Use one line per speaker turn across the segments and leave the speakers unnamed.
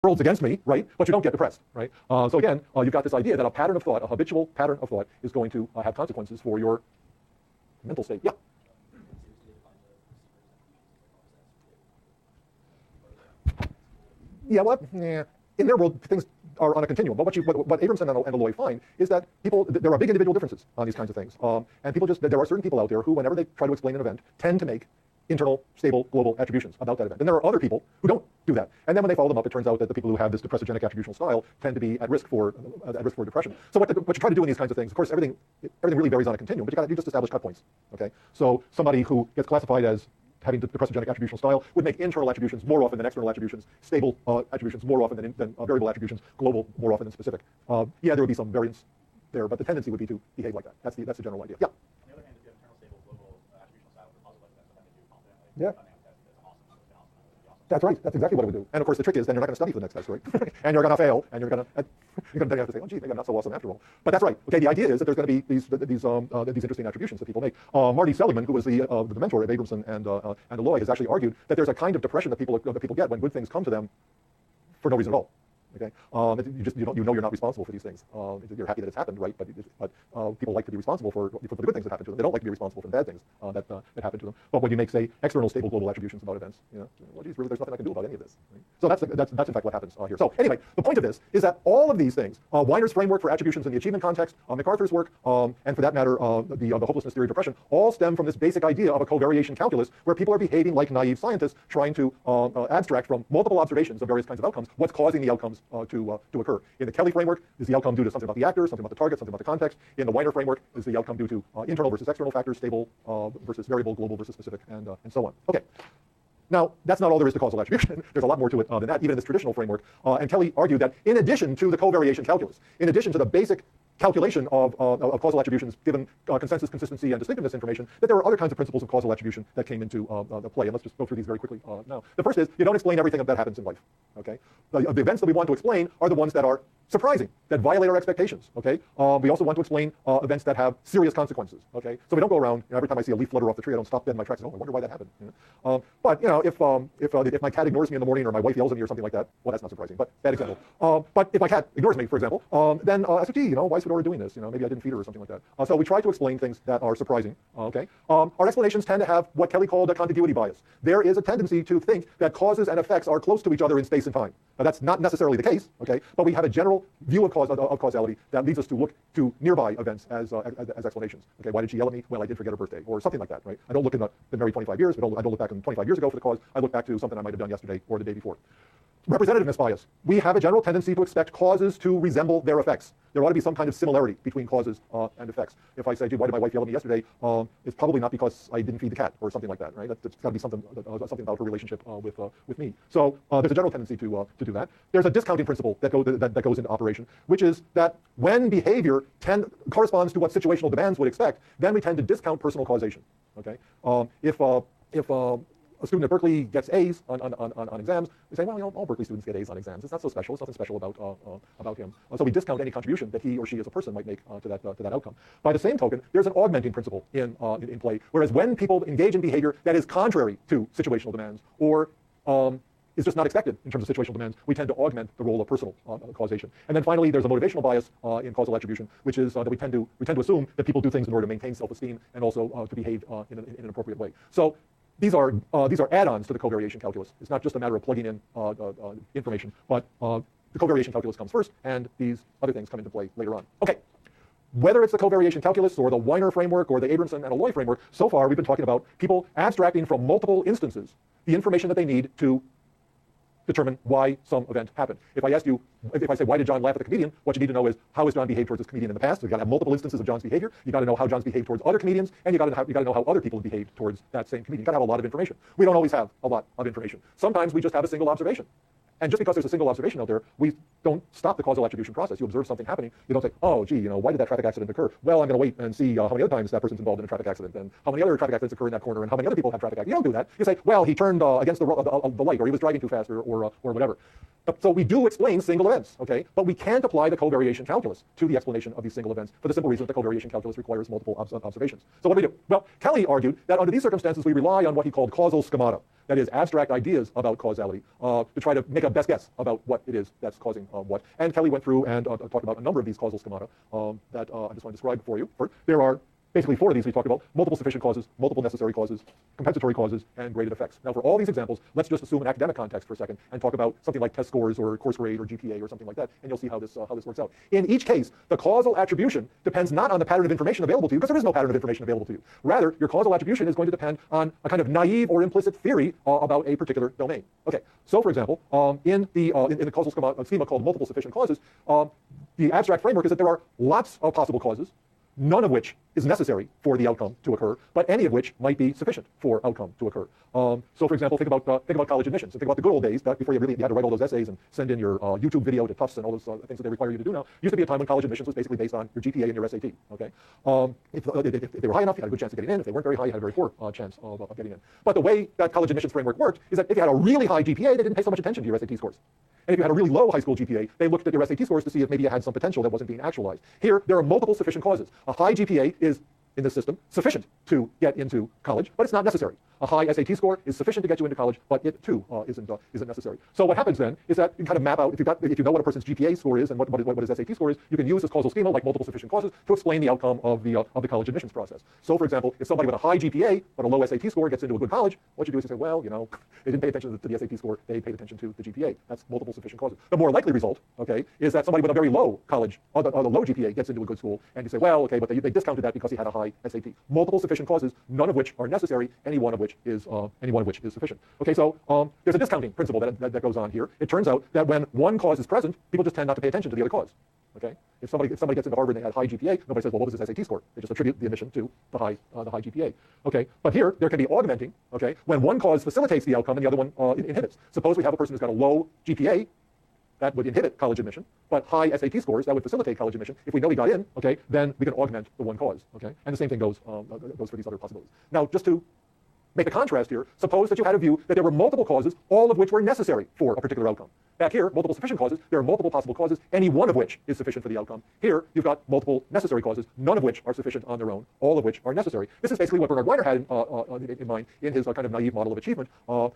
world's against me, right? But you don't get depressed, right? So again, you've got this idea that a pattern of thought, a habitual pattern of thought, is going to have consequences for your mental state. Yeah. Yeah, what? Yeah. In their world, things are on a continuum. But what Abramson and Alloy find is that there are big individual differences on these kinds of things. And there are certain people out there who, whenever they try to explain an event, tend to make internal, stable, global attributions about that event. And there are other people who don't do that. And then when they follow them up, it turns out that the people who have this depressogenic attributional style tend to be at risk for depression. So what you try to do in these kinds of things, of course, everything really varies on a continuum, but you just establish cut points. Okay, so somebody who gets classified as having depressogenic attributional style would make internal attributions more often than external attributions, stable attributions more often than variable attributions, global more often than specific. Yeah, there would be some variance there, but the tendency would be to behave like that. That's the general idea. Yeah.
On the other hand, if you have internal, stable, global attributional style for causal events, then you confidently.
Yeah. That's right. That's exactly what it would do. And of course, the trick is then you're not going to study for the next test, right? And you're going to fail, and you're going to have to say, oh, gee, maybe I'm not so awesome after all. But that's right. Okay, the idea is that there's going to be these interesting attributions that people make. Marty Seligman, who was the mentor of Abramson and Alloy, has actually argued that there's a kind of depression that people get when good things come to them for no reason at all. Okay, you know you're not responsible for these things. You're happy that it's happened, right? But people like to be responsible for the good things that happen to them. They don't like to be responsible for the bad things that happen to them. But when you make, say, external, stable, global attributions about events, well, geez, really, there's nothing I can do about any of this. Right? So that's in fact what happens here. So anyway, the point of this is that all of these things, Weiner's framework for attributions in the achievement context, MacArthur's work, and for that matter, the hopelessness theory of depression, all stem from this basic idea of a covariation calculus where people are behaving like naive scientists, trying to abstract from multiple observations of various kinds of outcomes what's causing the outcomes to occur. In the Kelly framework, is the outcome due to something about the actor, something about the target, something about the context. In the Weiner framework, is the outcome due to internal versus external factors, stable versus variable, global versus specific, and so on. Okay. Now, that's not all there is to causal attribution. There's a lot more to it than that, even in this traditional framework. And Kelly argued that in addition to the covariation calculus, in addition to the basic calculation of causal attributions given consensus, consistency, and distinctiveness information, that there are other kinds of principles of causal attribution that came into play. And let's just go through these very quickly now. The first is you don't explain everything that happens in life. Okay, the events that we want to explain are the ones that are surprising, that violate our expectations. Okay, we also want to explain events that have serious consequences. Okay, so we don't go around every time I see a leaf flutter off the tree, I don't stop dead in my tracks. And, oh, I wonder why that happened. But if my cat ignores me in the morning or my wife yells at me or something like that, well, that's not surprising. But bad example. But if my cat ignores me, for example, then I say, gee, why is Fedora doing this? Maybe I didn't feed her or something like that. So we try to explain things that are surprising. Okay, our explanations tend to have what Kelly called a contiguity bias. There is a tendency to think that causes and effects are close to each other in space and time. Now, that's not necessarily the case. Okay, but we have a general view of causality that leads us to look to nearby events as explanations. Okay, why did she yell at me? Well, I did forget her birthday, or something like that. Right? I don't look in been married 25 years. I don't look back in 25 years ago for the cause. I look back to something I might have done yesterday or the day before. Representativeness bias. We have a general tendency to expect causes to resemble their effects. There ought to be some kind of similarity between causes and effects. If I say, gee, why did my wife yell at me yesterday? It's probably not because I didn't feed the cat or something like that, right? It's got to be something about her relationship with me. So there's a general tendency to do that. There's a discounting principle that goes into operation, which is that when behavior corresponds to what situational demands would expect, then we tend to discount personal causation. Okay, if a student at Berkeley gets A's on exams, we say, well, all Berkeley students get A's on exams. It's not so special. It's nothing special about him. So we discount any contribution that he or she as a person might make to that outcome. By the same token, there's an augmenting principle in play. Whereas when people engage in behavior that is contrary to situational demands or is just not expected in terms of situational demands, we tend to augment the role of personal causation. And then finally, there's a motivational bias in causal attribution, which is that we tend to assume that people do things in order to maintain self-esteem and also to behave in an appropriate way. So these are add-ons to the covariation calculus. It's not just a matter of plugging in information, but the covariation calculus comes first, and these other things come into play later on. Okay. Whether it's the covariation calculus or the Weiner framework or the Abramson and Alloy framework, so far we've been talking about people abstracting from multiple instances the information that they need to determine why some event happened. If I say, why did John laugh at the comedian? What you need to know is, how has John behaved towards this comedian in the past? So you got to have multiple instances of John's behavior. You got to know how John's behaved towards other comedians, and you got to know how other people have behaved towards that same comedian. You got to have a lot of information. We don't always have a lot of information. Sometimes we just have a single observation. And just because there's a single observation out there, we don't stop the causal attribution process. You observe something happening. You don't say, oh, gee, why did that traffic accident occur? Well, I'm going to wait and see how many other times that person's involved in a traffic accident, and how many other traffic accidents occur in that corner, and how many other people have traffic accidents. You don't do that. You say, well, he turned against the light, or he was driving too fast, or whatever. So we do explain single events, okay? But we can't apply the covariation calculus to the explanation of these single events for the simple reason that the covariation calculus requires multiple observations. So what do we do? Well, Kelly argued that under these circumstances, we rely on what he called causal schemata. that is abstract ideas about causality, to try to make a best guess about what it is that's causing what. And Kelly went through and talked about a number of these causal schemata that I just want to describe for you. There are basically 4 of these we talked about: multiple sufficient causes, multiple necessary causes, compensatory causes, and graded effects. Now, for all these examples, let's just assume an academic context for a second and talk about something like test scores or course grade or GPA or something like that, and you'll see how this works out. In each case, the causal attribution depends not on the pattern of information available to you, because there is no pattern of information available to you. Rather, your causal attribution is going to depend on a kind of naive or implicit theory about a particular domain. Okay, so for example, in the causal schema called multiple sufficient causes, the abstract framework is that there are lots of possible causes, none of which is necessary for the outcome to occur, but any of which might be sufficient for outcome to occur. So, for example, think about college admissions, and think about the good old days back before you had to write all those essays and send in your YouTube video to Tufts and all those things that they require you to do now. Used to be a time when college admissions was basically based on your GPA and your SAT. Okay, if they were high enough, you had a good chance of getting in. If they weren't very high, you had a very poor chance of getting in. But the way that college admissions framework worked is that if you had a really high GPA, they didn't pay so much attention to your SAT scores. And if you had a really low high school GPA, they looked at your SAT scores to see if maybe you had some potential that wasn't being actualized. Here, there are multiple sufficient causes. A high GPA is, in this system, sufficient to get into college, but it's not necessary. A high SAT score is sufficient to get you into college, but it too isn't necessary. So what happens then is that you kind of map out, if you know what a person's GPA score is and what his SAT score is, you can use this causal schema like multiple sufficient causes to explain the outcome of the college admissions process. So for example, if somebody with a high GPA but a low SAT score gets into a good college, what you do is you say, well, you know, they didn't pay attention to the SAT score, they paid attention to the GPA. That's multiple sufficient causes. The more likely result, okay, is that somebody with a very low college or the low GPA gets into a good school, and you say, well, okay, but they discounted that because he had a high SAT. Multiple sufficient causes, none of which are necessary, any one of which is sufficient. Okay, so there's a discounting principle that goes on here. It turns out that when one cause is present, people just tend not to pay attention to the other cause. Okay, if somebody gets into Harvard and they had high GPA, nobody says, well, what was his SAT score? They just attribute the admission to the high GPA. Okay, but here there can be augmenting. Okay, when one cause facilitates the outcome and the other one inhibits. Suppose we have a person who's got a low GPA. That would inhibit college admission, but high SAT scores, that would facilitate college admission. If we know he got in, okay, then we can augment the one cause, okay? And the same thing goes for these other possibilities. Now, just to make a contrast here, suppose that you had a view that there were multiple causes, all of which were necessary for a particular outcome. Back here, multiple sufficient causes, there are multiple possible causes, any one of which is sufficient for the outcome. Here, you've got multiple necessary causes, none of which are sufficient on their own, all of which are necessary. This is basically what Bernard Weiner had in mind in his kind of naive model of achievement,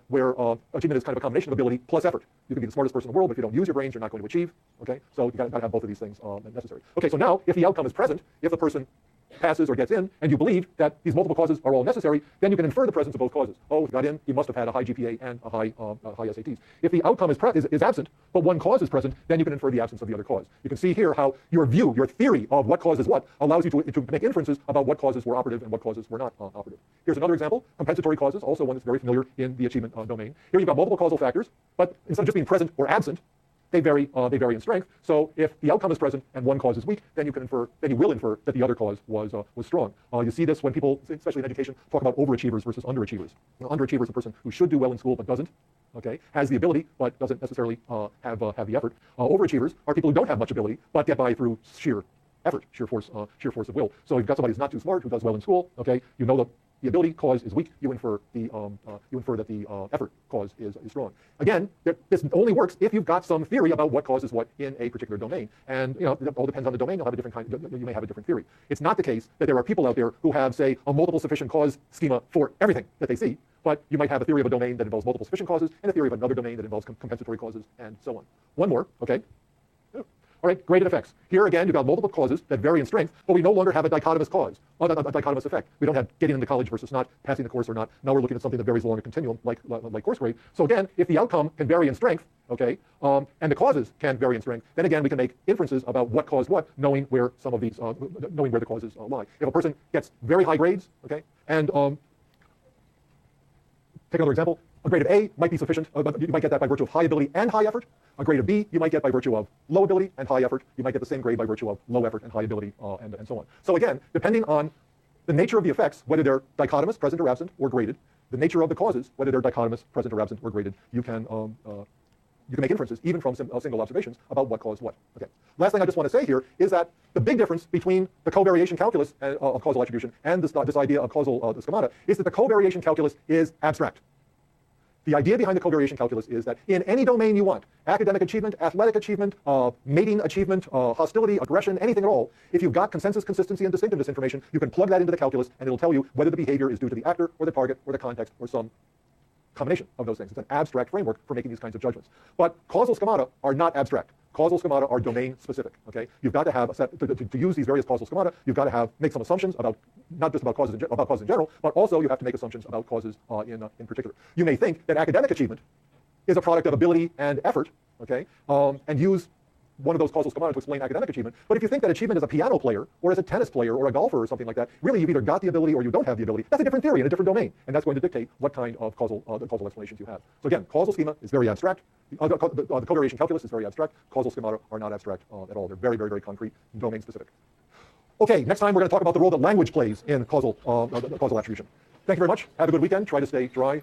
where achievement is kind of a combination of ability plus effort. You can be the smartest person in the world, but if you don't use your brains, you're not going to achieve. Okay, so you've got to have both of these things necessary. Okay, so now, if the outcome is present, if the person passes or gets in, and you believe that these multiple causes are all necessary, then you can infer the presence of both causes. Oh, if he got in, he must have had a high GPA and a high SATs. If the outcome is absent, but one cause is present, then you can infer the absence of the other cause. You can see here how your view, your theory of what causes what, allows you to make inferences about what causes were operative and what causes were not operative. Here's another example, compensatory causes, also one that's very familiar in the achievement domain. Here you've got multiple causal factors, but instead of just being present or absent, they vary in strength. So if the outcome is present and one cause is weak, then you will infer that the other cause was strong. You see this when people, especially in education, talk about overachievers versus underachievers. Underachiever is a person who should do well in school but doesn't. Okay, has the ability but doesn't necessarily have the effort. Overachievers are people who don't have much ability but get by through sheer effort, sheer force of will. So you've got somebody who's not too smart who does well in school. Okay, you know the ability cause is weak. You infer that the effort cause is strong. Again, this only works if you've got some theory about what causes what in a particular domain. And it all depends on the domain. You'll have a different kind. You may have a different theory. It's not the case that there are people out there who have, say, a multiple sufficient cause schema for everything that they see. But you might have a theory of a domain that involves multiple sufficient causes and a theory of another domain that involves compensatory causes and so on. One more, okay? All right, graded effects. Here again, you've got multiple causes that vary in strength, but we no longer have a dichotomous cause, a dichotomous effect. We don't have getting into college versus not, passing the course or not. Now we're looking at something that varies along a continuum, like course grade. So again, if the outcome can vary in strength, okay, and the causes can vary in strength, then again we can make inferences about what caused what, knowing where some of these, knowing where the causes lie. If a person gets very high grades, okay, and take another example. A grade of A might be sufficient. You might get that by virtue of high ability and high effort. A grade of B you might get by virtue of low ability and high effort. You might get the same grade by virtue of low effort and high ability, and so on. So again, depending on the nature of the effects, whether they're dichotomous, present or absent, or graded, the nature of the causes, whether they're dichotomous, present or absent, or graded, you can make inferences, even from single observations, about what caused what. Okay. Last thing I just want to say here is that the big difference between the covariation calculus of causal attribution and this idea of causal schemata is that the covariation calculus is abstract. The idea behind the covariation calculus is that in any domain you want, academic achievement, athletic achievement, mating achievement, hostility, aggression, anything at all, if you've got consensus, consistency, and distinctiveness information, you can plug that into the calculus and it'll tell you whether the behavior is due to the actor or the target or the context or some combination of those things. It's an abstract framework for making these kinds of judgments. But causal schemata are not abstract. Causal schemata are domain specific. Okay, you've got to have a set to use these various causal schemata. You've got to make some assumptions about not just about causes in general, but also you have to make assumptions about causes in particular. You may think that academic achievement is a product of ability and effort. Okay, and use one of those causal schemata to explain academic achievement. But if you think that achievement is a piano player or as a tennis player or a golfer or something like that, really you've either got the ability or you don't have the ability. That's a different theory in a different domain, and that's going to dictate what kind of causal explanations you have. So again, causal schema is very abstract. The covariation calculus is very abstract. Causal schemata are not abstract at all. They're very, very, very concrete, domain specific. Okay, next time we're going to talk about the role that language plays in causal attribution. Thank you very much. Have a good weekend. Try to stay dry.